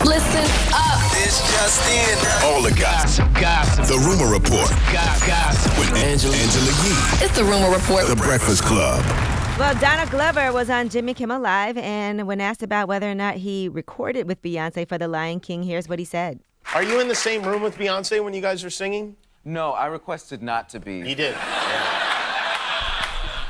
Listen up. This just in. All the gossip. The Rumor Report. Gossip. With Angela Yee. It's the Rumor Report. The Breakfast Club. Well, Donald Glover was on Jimmy Kimmel Live, and when asked about whether or not he recorded with Beyonce for The Lion King, here's what he said. Are you in the same room with Beyonce when you guys are singing? No, I requested not to be. You did.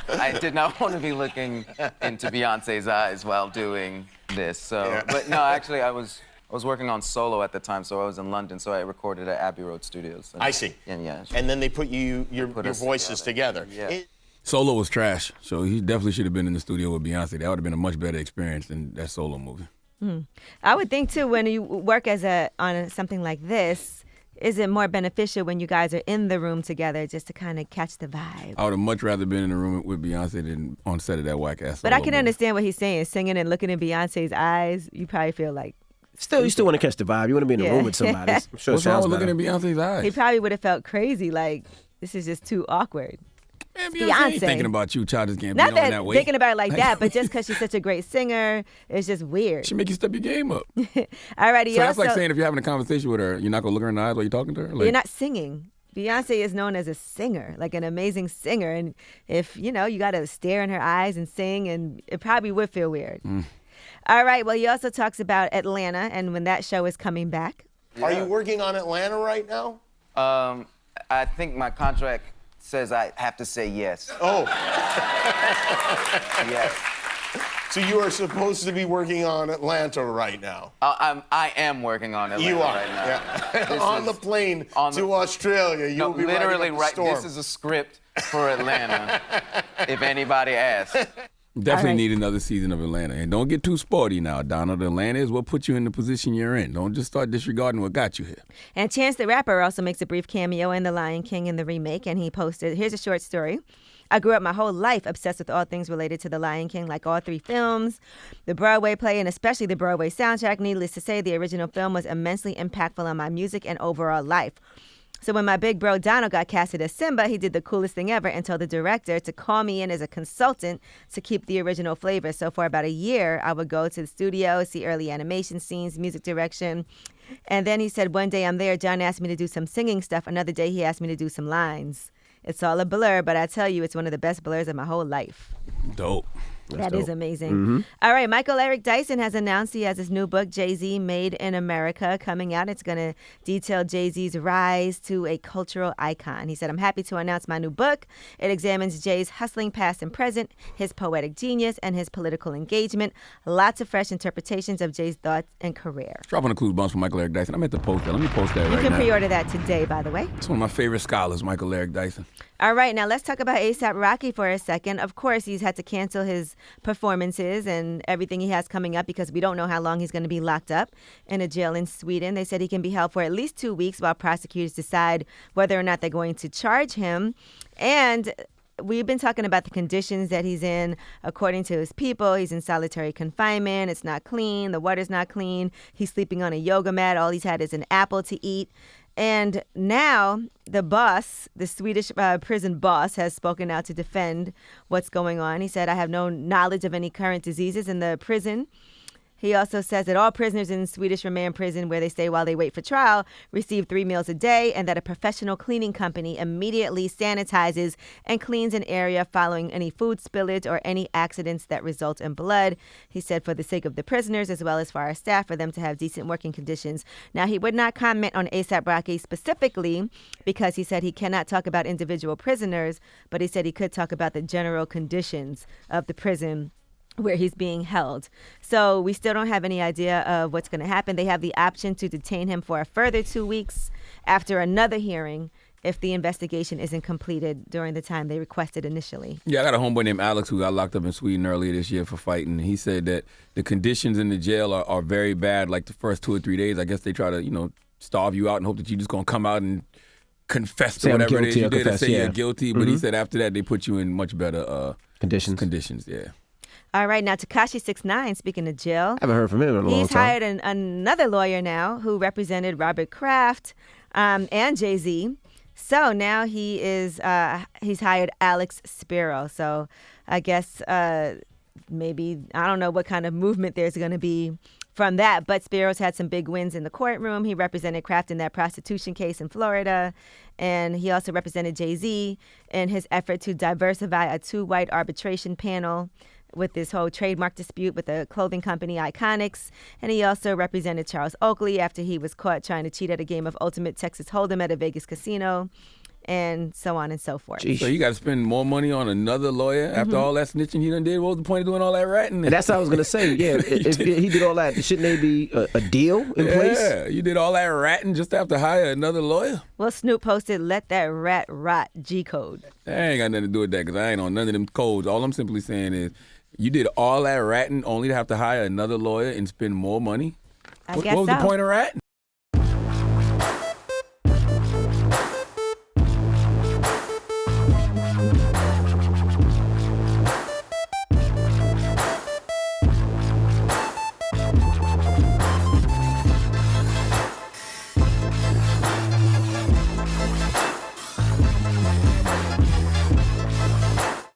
I did not want to be looking into Beyonce's eyes while doing this. So, but no, actually, I was working on solo at the time, so I was in London, so I recorded at Abbey Road Studios. I see. And then they put your voices together. Yeah. Solo was trash, so he definitely should have been in the studio with Beyonce. That would have been a much better experience than that solo movie. I would think, too, when you work on something like this, is it more beneficial when you guys are in the room together just to kind of catch the vibe? I would have much rather been in the room with Beyonce than on set of that whack-ass But I can understand what he's saying. Singing and looking in Beyonce's eyes, you probably feel like... You still want to catch the vibe. You want to be in the room with somebody. I'm sure What's wrong with looking in Beyonce's eyes? He probably would have felt crazy, like, this is just too awkward. Man, Beyonce ain't thinking about you, Childish Gambino, Not that way. Thinking about it like that, but just because she's such a great singer, it's just weird. She make you step your game up. All righty. So that's like saying if you're having a conversation with her, you're not going to look her in the eyes while you're talking to her? Like, you're not singing. Beyonce is known as a singer, like an amazing singer. And if, you got to stare in her eyes and sing, and it probably would feel weird. All right. Well, he also talks about Atlanta and when that show is coming back. Are you working on Atlanta right now? I think my contract says I have to say yes. Oh. Yes. So you are supposed to be working on Atlanta right now. I am working on Atlanta you are. right now. Yeah. On the plane to Australia, you'll be literally right. This is a script for Atlanta, if anybody asks. Definitely need another season of Atlanta. And don't get too sporty now, Donald. Atlanta is what put you in the position you're in. Don't just start disregarding what got you here. And Chance the Rapper also makes a brief cameo in The Lion King in the remake, and he posted, here's a short story. I grew up my whole life obsessed with all things related to The Lion King, like all three films, the Broadway play, and especially the Broadway soundtrack. Needless to say, the original film was immensely impactful on my music and overall life. So when my big bro Donald got casted as Simba, he did the coolest thing ever and told the director to call me in as a consultant to keep the original flavor. So for about a year, I would go to the studio, see early animation scenes, music direction. And then he said, one day I'm there, John asked me to do some singing stuff. Another day he asked me to do some lines. It's all a blur, but I tell you, it's one of the best blurs of my whole life. Dope. That is amazing. All right, Michael Eric Dyson has announced he has his new book, Jay-Z Made in America, coming out. It's going to detail Jay-Z's rise to a cultural icon. He said, I'm happy to announce my new book. It examines Jay's hustling past and present, his poetic genius, and his political engagement. Lots of fresh interpretations of Jay's thoughts and career. Dropping a clue bumps from Michael Eric Dyson. I meant to post that. Let me post that right now. You can pre-order that today, by the way. It's one of my favorite scholars, Michael Eric Dyson. All right, now let's talk about A$AP Rocky for a second. Of course, he's had to cancel his performances and everything he has coming up because we don't know how long he's going to be locked up in a jail in Sweden. They said he can be held for at least 2 weeks while prosecutors decide whether or not they're going to charge him. And we've been talking about the conditions that he's in. According to his people, he's in solitary confinement. It's not clean. The water's not clean. He's sleeping on a yoga mat. All he's had is an apple to eat. And now the boss, the Swedish prison boss, has spoken out to defend what's going on. He said, I have no knowledge of any current diseases in the prison. He also says that all prisoners in Swedish remand prison, where they stay while they wait for trial, receive 3 meals a day, and that a professional cleaning company immediately sanitizes and cleans an area following any food spillage or any accidents that result in blood. He said for the sake of the prisoners, as well as for our staff, for them to have decent working conditions. Now, he would not comment on A$AP Rocky specifically because he said he cannot talk about individual prisoners, but he said he could talk about the general conditions of the prison where he's being held. So we still don't have any idea of what's going to happen. They have the option to detain him for a further 2 weeks after another hearing if the investigation isn't completed during the time they requested initially. Yeah, I got a homeboy named Alex who got locked up in Sweden earlier this year for fighting. He said that the conditions in the jail are very bad. Like the first 2 or 3 days, I guess they try to, starve you out and hope that you're just going to come out and confess to whatever it is you did and say you're guilty. But he said after that, they put you in much better conditions, yeah. All right, now Tekashi 6ix9ine, speaking of jail. I haven't heard from him in a long time. He's hired another lawyer now who represented Robert Kraft and Jay-Z. So now he's hired Alex Spiro. So I guess maybe, I don't know what kind of movement there's going to be from that. But Spiros had some big wins in the courtroom. He represented Kraft in that prostitution case in Florida. And he also represented Jay-Z in his effort to diversify a 2-white arbitration panel with this whole trademark dispute with the clothing company Iconics. And he also represented Charles Oakley after he was caught trying to cheat at a game of Ultimate Texas Hold'em at a Vegas casino, and so on and so forth. So you got to spend more money on another lawyer after all that snitching he done did? What was the point of doing all that ratting? And that's what I was going to say. Yeah, if he did all that, shouldn't there be a deal in place? Yeah, you did all that ratting just to have to hire another lawyer? Well, Snoop posted, "Let that rat rot, G-code." That ain't got nothing to do with that because I ain't on none of them codes. All I'm simply saying is you did all that ratting only to have to hire another lawyer and spend more money? I guess what was so. the point of ratting?